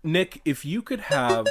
Nick, if you could have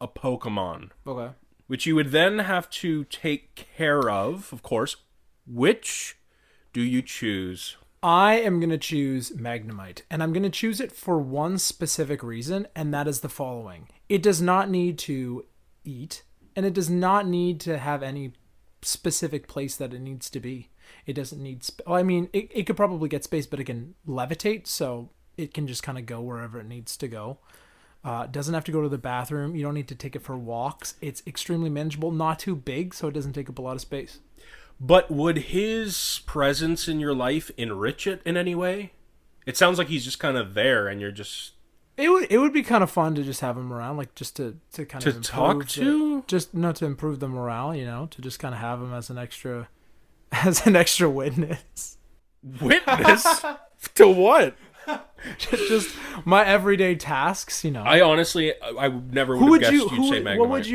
a Pokemon, Okay. which you would then have to take care of course, which do you choose? I am going to choose Magnemite, and I'm going to choose it for one specific reason, and that is the following. It does not need to eat, and it does not need to have any specific place that it needs to be. It doesn't need... it could probably get space, but it can levitate, so it can just kind of go wherever it needs to go. It doesn't have to go to the bathroom. You don't need to take it for walks. It's extremely manageable, not too big, so it doesn't take up a lot of space. But would his presence in your life enrich it in any way? It sounds like he's just kind of there, and you're just... It would be kind of fun to just have him around, like just to kind to of talk to, just not to improve the morale, to just kind of have him as an extra witness. Witness to what? Just my everyday tasks, I honestly, I never would have guessed you'd say Magnemite.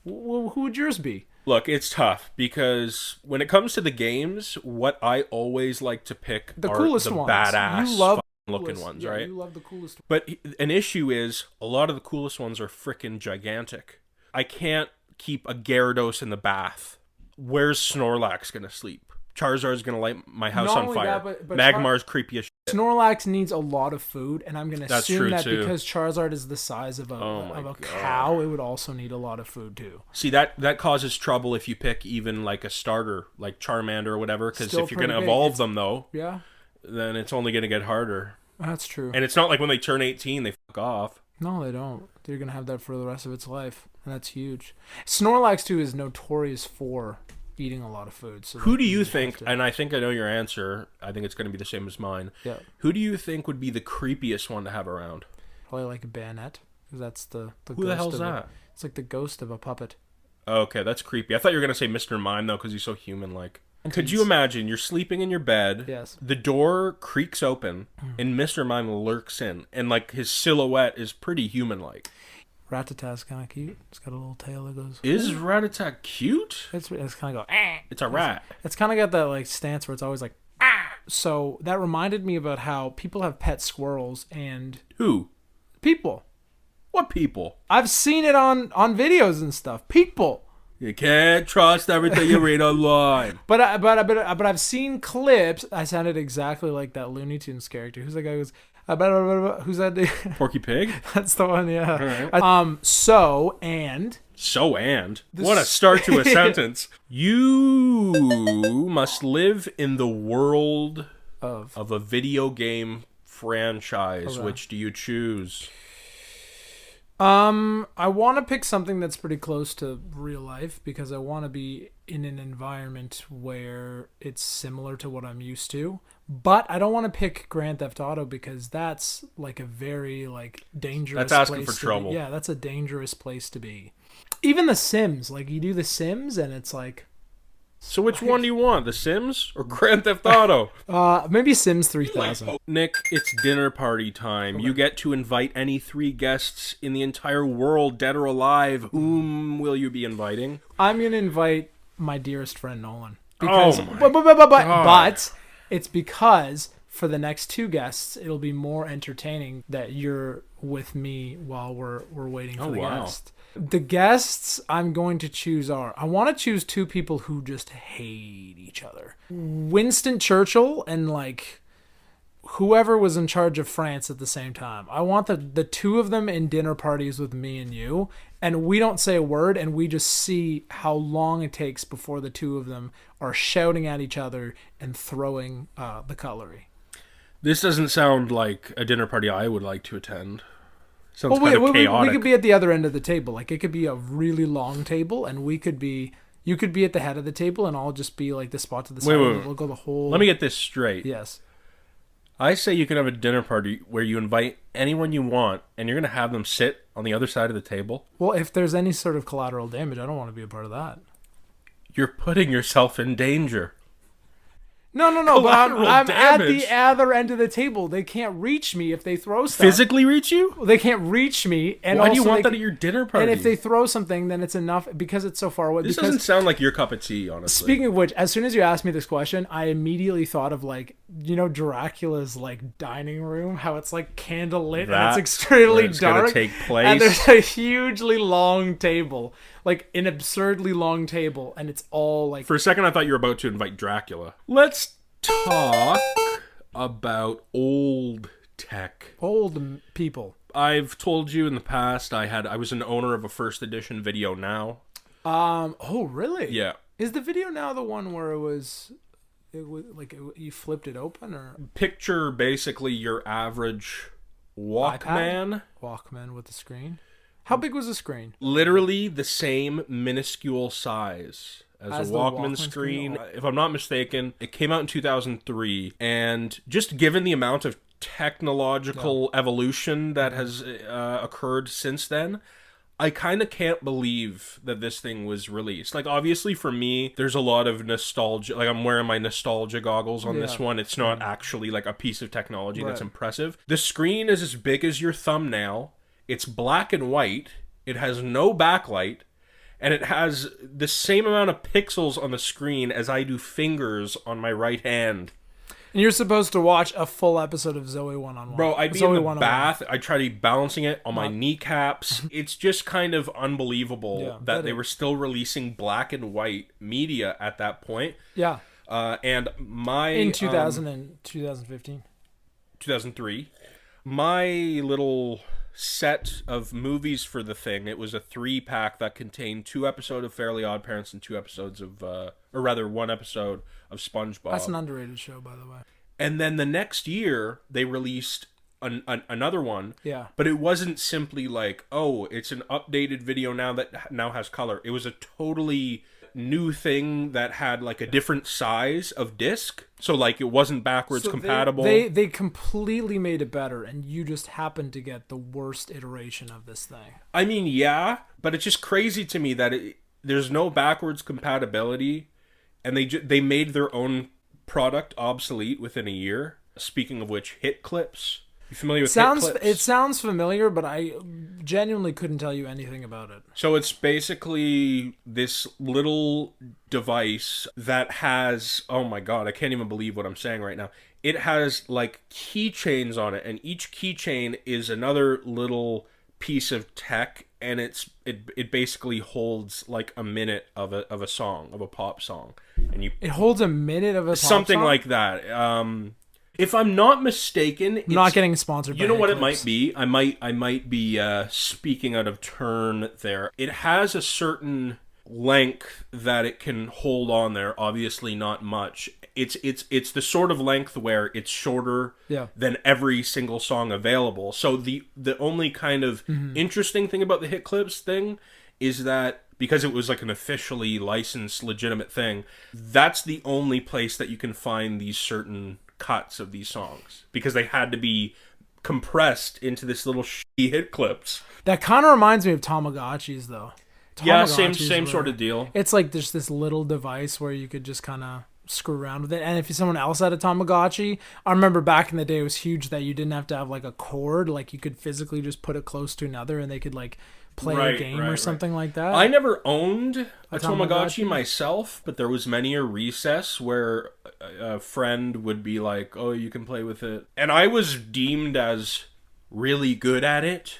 Who would yours be? Look, it's tough because when it comes to the games, what I always like to pick the are coolest the ones. badass, You love looking ones, right? You love the coolest ones. But an issue is a lot of the coolest ones are freaking gigantic. I can't keep a Gyarados in the bath. Where's Snorlax gonna sleep? Charizard's gonna light my house Not on only fire. that, but Magmar's creepy as shit. Snorlax needs a lot of food, and I'm going to assume that true, because Charizard is the size of a cow, it would also need a lot of food too. See, that causes trouble if you pick even like a starter, like Charmander or whatever, because if you're going to evolve them, though, yeah, then it's only going to get harder. That's true. And it's not like when they turn 18, they fuck off. No, they don't. They're going to have that for the rest of its life, and that's huge. Snorlax, too, is notorious for eating a lot of food. So who do you think, and I think I know your answer, I think it's going to be the same as mine. Yeah. Who do you think would be the creepiest one to have around? Probably like a Bayonet, because that's the who the hell's that? It's like the ghost of a puppet. Okay, that's creepy. I thought you were going to say Mr. Mime, though, because he's so human-like. Could you imagine, you're sleeping in your bed, yes, the door creaks open, and Mr. Mime lurks in, and like his silhouette is pretty human-like. Rattatat's kind of cute. It's got a little tail that goes... Is Rattata cute? It's kind of go... It's a rat. It's kind of got that like stance where it's always like... Ah! So that reminded me about how people have pet squirrels and... Who? People. What people? I've seen it on videos and stuff. People. You can't trust everything you read online. But I've seen clips. I sounded exactly like that Looney Tunes character. Who's that guy who goes... Who's that? Porky Pig? That's the one, yeah. All right. What a start to a sentence. You must live in the world of a video game franchise. Okay. Which do you choose? I want to pick something that's pretty close to real life because I want to be in an environment where it's similar to what I'm used to. But I don't want to pick Grand Theft Auto because that's like a very like dangerous. That's asking for trouble. Yeah, that's a dangerous place to be. Even The Sims, like you do The Sims and it's like. So which one do you want, The Sims or Grand Theft Auto? Maybe Sims 3000. Nick, it's dinner party time. Okay. You get to invite any 3 guests in the entire world, dead or alive. Whom will you be inviting? I'm gonna invite my dearest friend Nolan. Because, but it's because for the next 2 guests, it'll be more entertaining that you're with me while we're waiting for the guest. The guests I'm going to choose are... I want to choose 2 people who just hate each other. Winston Churchill and, like, whoever was in charge of France at the same time. I want the 2 of them in dinner parties with me and you, and we don't say a word, and we just see how long it takes before the 2 of them are shouting at each other and throwing the cutlery. This doesn't sound like a dinner party I would like to attend. Sounds kind of chaotic. We could be at the other end of the table. Like, it could be a really long table, and you could be at the head of the table, and I'll just be, like, the spot to the side. Wait. We'll go the whole... Let me get this straight. Yes. I say you can have a dinner party where you invite anyone you want, and you're going to have them sit on the other side of the table? Well, if there's any sort of collateral damage, I don't want to be a part of that. You're putting yourself in danger. No. But Collateral I'm at damage. the other end of the table. They can't reach me if they throw stuff. Physically reach you? They can't reach me. And Why do you also want that at your dinner party? And if they throw something, then it's enough because it's so far away. This doesn't sound like your cup of tea, honestly. Speaking of which, as soon as you asked me this question, I immediately thought of like, you know, Dracula's like dining room, how it's like candlelit and it's extremely dark. Gonna take place. And there's a hugely long table, like an absurdly long table, and it's all like. For a second, I thought you were about to invite Dracula. Let's talk about old tech. Old people. I've told you in the past I was an owner of a first edition Video Now. Oh really? Yeah. Is the Video Now the one where it was like you flipped it open, or picture basically your average Walkman? Walkman with the screen. How big was the screen? Literally the same minuscule size as a Walkman screen. If I'm not mistaken, it came out in 2003, and just given the amount of technological evolution that has occurred since then, I kind of can't believe that this thing was released. Like, obviously for me, there's a lot of nostalgia. Like, I'm wearing my nostalgia goggles on this one. It's not actually like a piece of technology that's impressive. The screen is as big as your thumbnail. It's black and white. It has no backlight. And it has the same amount of pixels on the screen as I do fingers on my right hand. And you're supposed to watch a full episode of Zoe 1-on-1. Bro, I'd be in the bath. I'd try to be balancing it on my kneecaps. It's just kind of unbelievable that they were still releasing black and white media at that point. Yeah. And in 2015. 2003. My little set of movies for the thing, it was a 3-pack that contained 2 episodes of Fairly Odd Parents and 2 episodes of, or rather 1 episode of SpongeBob. That's an underrated show, by the way. And then the next year, they released another one. Yeah. But it wasn't simply like, oh, it's an updated Video Now that now has color. It was a totally new thing that had like a different size of disc. So like it wasn't backwards compatible. They completely made it better, and you just happened to get the worst iteration of this thing. I mean, yeah, but it's just crazy to me that there's no backwards compatibility, and they made their own product obsolete within a year. Speaking of which, Hit Clips. You familiar with Hit Clips? It sounds familiar, but I genuinely couldn't tell you anything about it. So it's basically this little device that has, oh my god, I can't even believe what I'm saying right now. It has like keychains on it, and each keychain is another little piece of tech, and it basically holds like a minute of a song, of a pop song. And it holds a minute of a pop something song? Like that. If I'm not mistaken, I'm not getting sponsored. You know what it might be? I might be speaking out of turn there. It has a certain length that it can hold on there. Obviously, not much. It's the sort of length where it's shorter than every single song available. So the only kind of interesting thing about the Hit Clips thing is that because it was like an officially licensed, legitimate thing, that's the only place that you can find these certain cuts of these songs, because they had to be compressed into this little shitty Hit Clips. That kind of reminds me of Tamagotchis, though. Yeah, same sort of deal. It's like there's this little device where you could just kind of screw around with it. And if someone else had a Tamagotchi, I remember back in the day it was huge that you didn't have to have like a cord, like you could physically just put it close to another and they could like play a game or something like that. I never owned a Tamagotchi myself, but there was many a recess where a friend would be like, oh, you can play with it. And I was deemed as really good at it.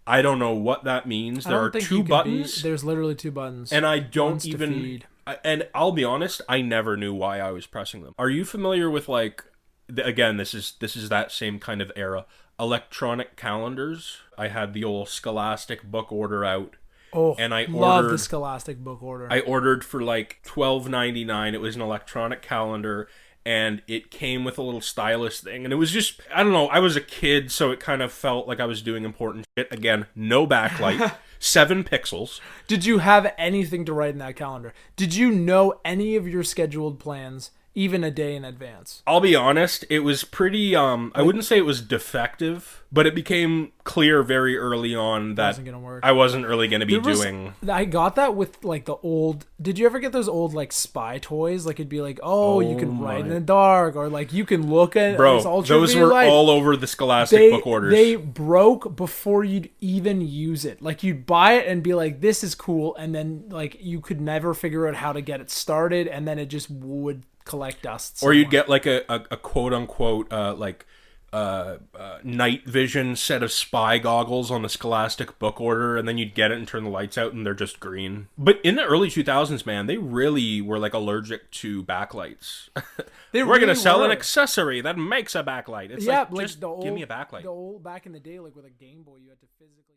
I don't know what that means. There are 2 buttons. There's literally 2 buttons. And I don't even... And I'll be honest, I never knew why I was pressing them. Are you familiar with, like... Again, this is that same kind of era. Electronic calendars. I had the old Scholastic book order out. Oh, and I love the Scholastic book order. I ordered for like $12.99. It was an electronic calendar, and it came with a little stylus thing. And it was just, I don't know, I was a kid, so it kind of felt like I was doing important shit. Again, no backlight, 7 pixels. Did you have anything to write in that calendar? Did you know any of your scheduled plans even a day in advance. I'll be honest, it was pretty I wouldn't say it was defective, but it became clear very early on that Wasn't gonna work. I wasn't really going to be doing. I got that with like the old. Did you ever get those old like spy toys? Like it'd be like, oh, you can write in the dark, or like you can look at. Bro, those were all over the Scholastic book orders. They broke before you'd even use it. Like you'd buy it and be like, this is cool, and then like you could never figure out how to get it started, and then it just would collect dust somewhere. Or you'd get like a quote unquote night vision set of spy goggles on the Scholastic book order, and then you'd get it and turn the lights out and they're just green. But in the early 2000s, man, they really were like allergic to backlights. We're gonna sell an accessory that makes a backlight. It's like, just give me a backlight. The old back in the day, like with a Game Boy, you had to physically